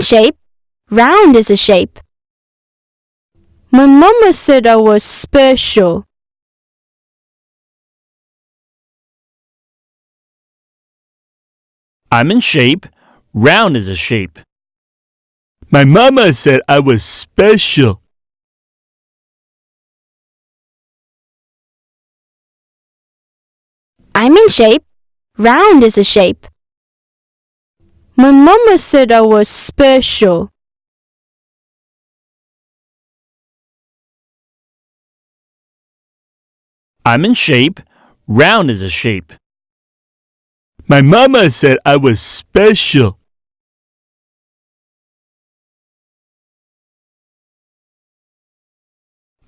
shape. Round is a shape. My mama said I was special. I'm in shape. Round is a shape. My mama said I was special. I'm in shape. Round is a shape. My mama said I was special. I'm in shape. Round is a shape. My mama said I was special.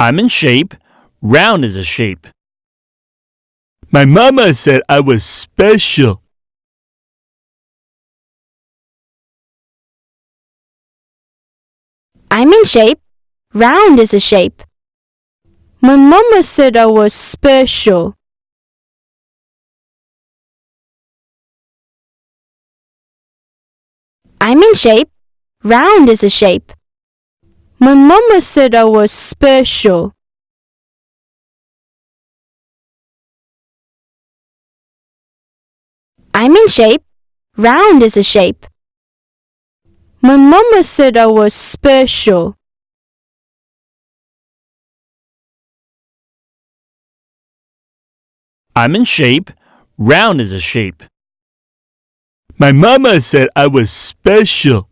I'm in shape. Round is a shape. My mama said I was special. I'm in shape. Round is a shape. My mama said I was special. I'm in shape. Round is a shape. My mama said I was special. I'm in shape. Round is a shape. My mama said I was special. I'm in shape. Round is a shape. My mama said I was special.